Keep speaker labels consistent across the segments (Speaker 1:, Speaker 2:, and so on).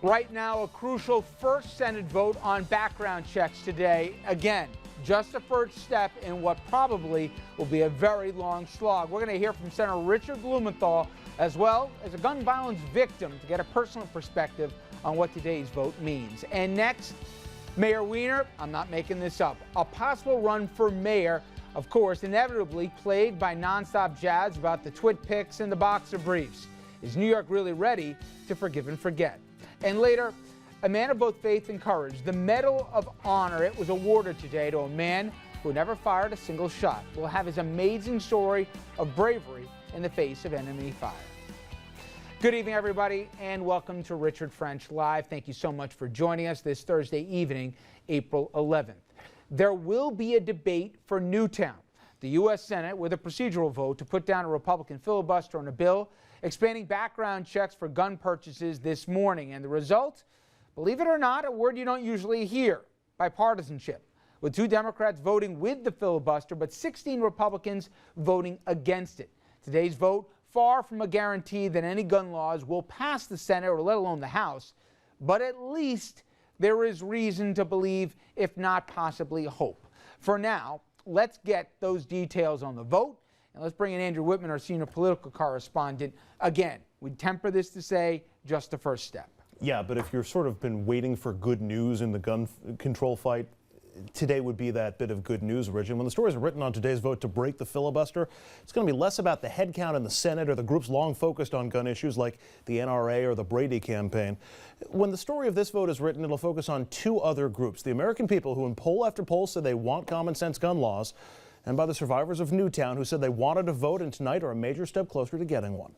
Speaker 1: Right now, a crucial first Senate vote on background checks today. Again, just a first step in what probably will be a very long slog. We're going to hear from Senator Richard Blumenthal, as well as a gun violence victim, to get a personal perspective on what today's vote means. And next, Mayor Weiner, I'm not making this up, a possible run for mayor, of course, inevitably plagued by nonstop jabs about the twit pics and the boxer briefs. Is New York really ready to forgive and forget? And later, a man of both faith and courage, the Medal of Honor. It was awarded today to a man who never fired a single shot. We'll have his amazing story of bravery in the face of enemy fire. Good evening, everybody, and welcome to Richard French Live. Thank you so much for joining us this Thursday evening, April 11th. There will be a debate for Newtown, the U.S. Senate, with a procedural vote to put down a Republican filibuster on a bill expanding background checks for gun purchases this morning. And the result, believe it or not, a word you don't usually hear, bipartisanship, with 2 Democrats voting with the filibuster, but 16 Republicans voting against it. Today's vote, far from a guarantee that any gun laws will pass the Senate or let alone the House, but at least there is reason to believe, if not possibly hope. For now, let's get those details on the vote. And let's bring in Andrew Whitman, our senior political correspondent. Again, we temper this to say just the first step.
Speaker 2: Yeah, but if you're sort of been waiting for good news in the gun control fight, today would be that bit of good news, Richard. When the stories are written on today's vote to break the filibuster, it's going to be less about the head count in the Senate or the groups long focused on gun issues like the NRA or the Brady campaign. When the story of this vote is written, it'll focus on 2 other groups: the American people, who in poll after poll said they want common sense gun laws, and by the survivors of Newtown, who said they wanted a vote and tonight are a major step closer to getting one.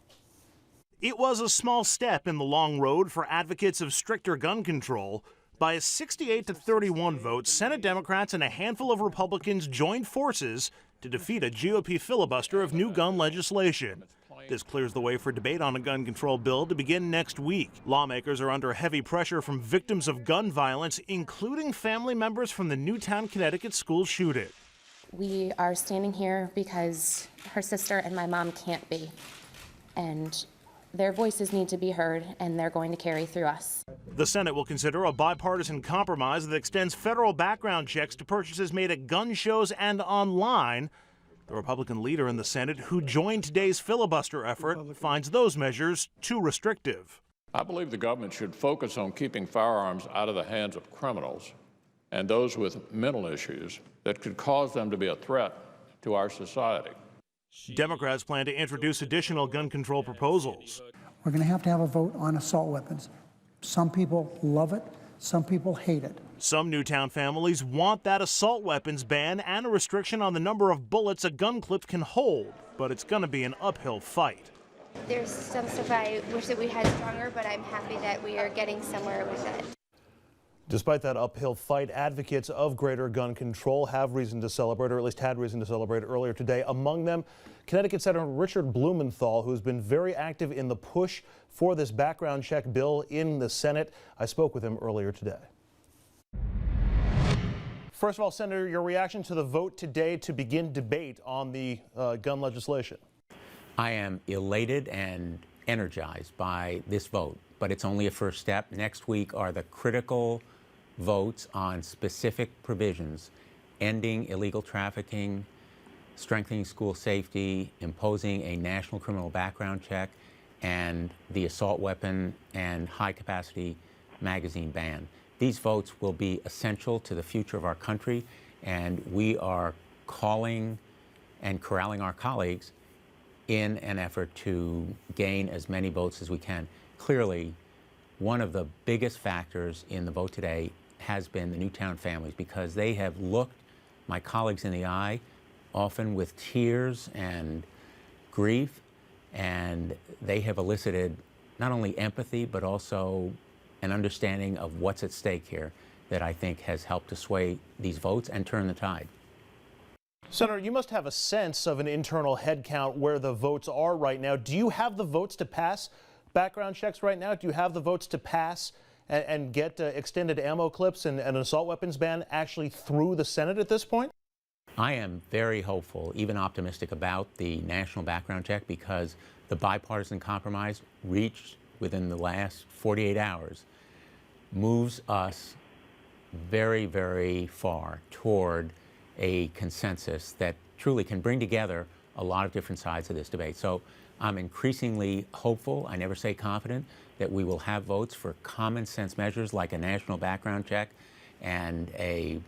Speaker 3: It was a small step in the long road for advocates of stricter gun control. By a 68-31 vote, Senate Democrats and a handful of Republicans joined forces to defeat a GOP filibuster of new gun legislation. This clears the way for debate on a gun control bill to begin next week. Lawmakers are under heavy pressure from victims of gun violence, including family members from the Newtown, Connecticut school shooting.
Speaker 4: We are standing here because her sister and my mom can't be, and their voices need to be heard, and they're going to carry through us.
Speaker 3: The Senate will consider a bipartisan compromise that extends federal background checks to purchases made at gun shows and online. The Republican leader in the Senate, who joined today's filibuster effort, finds those measures too restrictive.
Speaker 5: I believe the government should focus on keeping firearms out of the hands of criminals and those with mental issues that could cause them to be a threat to our society.
Speaker 3: Democrats plan to introduce additional gun control proposals.
Speaker 6: We're going to have a vote on assault weapons. Some people love it, some people hate it.
Speaker 3: Some Newtown families want that assault weapons ban and a restriction on the number of bullets a gun clip can hold, but it's going to be an uphill fight.
Speaker 7: There's some stuff I wish that we had stronger, but I'm happy that we are getting somewhere with it.
Speaker 2: Despite that uphill fight, advocates of greater gun control have reason to celebrate, or at least had reason to celebrate earlier today. Among them, Connecticut Senator Richard Blumenthal, who's been very active in the push for this background check bill in the Senate. I spoke with him earlier today. First of all, Senator, your reaction to the vote today to begin debate on the gun legislation.
Speaker 8: I am elated and energized by this vote, but it's only a first step. Next week are the critical votes on specific provisions: ending illegal trafficking, strengthening school safety, imposing a national criminal background check, and the assault weapon and high-capacity magazine ban. These votes will be essential to the future of our country, and we are calling and corralling our colleagues in an effort to gain as many votes as we can. Clearly, one of the biggest factors in the vote today has been the Newtown families, because they have looked my colleagues in the eye, often with tears and grief, and they have elicited not only empathy but also an understanding of what's at stake here that I think has helped to sway these votes and turn the tide.
Speaker 2: Senator, you must have a sense of an internal head count where the votes are right now. Do you have the votes to pass background checks right now? Do you have the votes to pass and get extended ammo clips and an assault weapons ban actually through the Senate at this point?
Speaker 8: I am very hopeful, even optimistic, about the national background check, because the bipartisan compromise reached within the last 48 hours moves us very, very far toward a consensus that truly can bring together a lot of different sides of this debate. So I'm increasingly hopeful, I never say confident, that we will have votes for common sense measures like a national background check and a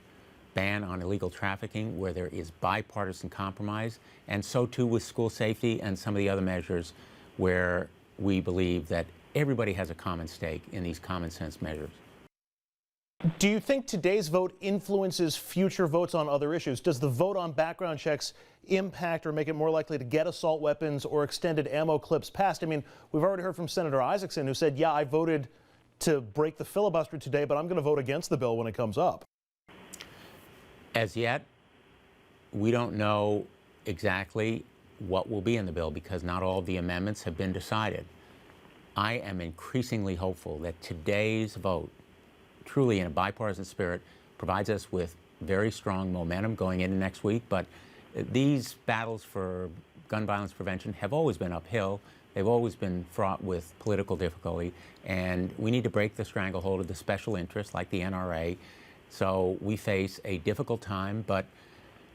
Speaker 8: ban on illegal trafficking where there is bipartisan compromise, and so too with school safety and some of the other measures where we believe that everybody has a common stake in these common sense measures.
Speaker 2: Do you think today's vote influences future votes on other issues? Does the vote on background checks impact or make it more likely to get assault weapons or extended ammo clips passed? I mean, we've already heard from Senator Isaacson, who said, yeah, I voted to break the filibuster today, but I'm going to vote against the bill when it comes up.
Speaker 8: As yet, we don't know exactly what will be in the bill because not all of the amendments have been decided. I am increasingly hopeful that today's vote, truly in a bipartisan spirit, provides us with very strong momentum going into next week. But these battles for gun violence prevention have always been uphill. They've always been fraught with political difficulty, and we need to break the stranglehold of the special interests like the NRA. So we face a difficult time, but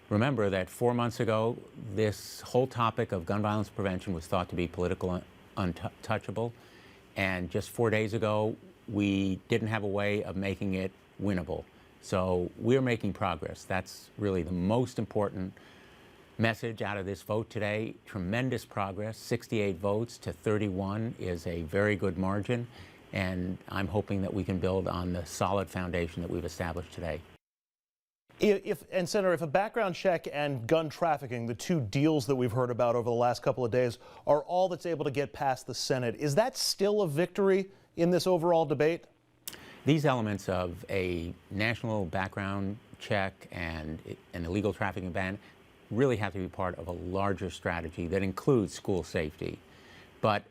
Speaker 8: remember that 4 months ago, this whole topic of gun violence prevention was thought to be political untouchable, and just 4 days ago, we didn't have a way of making it winnable. So we're making progress. That's really the most important message out of this vote today. Tremendous progress. 68 votes to 31 is a very good margin, and I'm hoping that we can build on the solid foundation that we've established today.
Speaker 2: Senator, if a background check and gun trafficking, the two deals that we've heard about over the last couple of days, are all that's able to get past the Senate, is that still a victory in this overall debate?
Speaker 8: These elements of a national background check and an illegal trafficking ban really have to be part of a larger strategy that includes school safety. But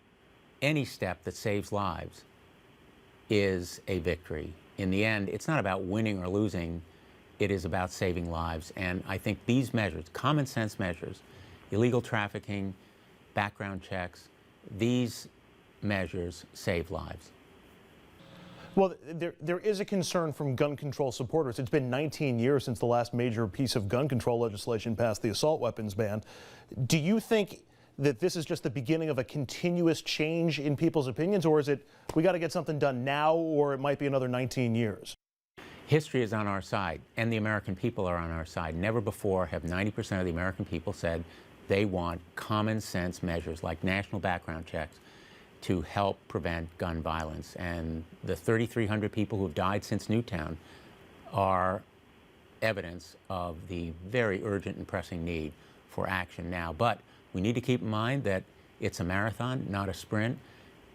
Speaker 8: any step that saves lives is a victory. In the end, it's not about winning or losing, it is about saving lives. And I think these measures, common sense measures, illegal trafficking, background checks, these measures save lives.
Speaker 2: Well, there is a concern from gun control supporters. It's been 19 years since the last major piece of gun control legislation passed, the assault weapons ban. Do you think that this is just the beginning of a continuous change in people's opinions, or is it we got to get something done now, or it might be another 19 years?
Speaker 8: History is on our side, and the American people are on our side. Never before have 90% of the American people said they want common sense measures like national background checks to help prevent gun violence. And the 3,300 people who've died since Newtown are evidence of the very urgent and pressing need for action now. But we need to keep in mind that it's a marathon, not a sprint.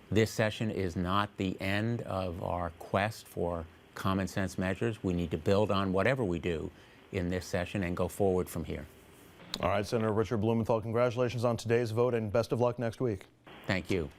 Speaker 8: This session is not the end of our quest for common sense measures. We need to build on whatever we do in this session and go forward from here.
Speaker 2: All right, Senator Richard Blumenthal, congratulations on today's vote and best of luck next week.
Speaker 8: Thank you.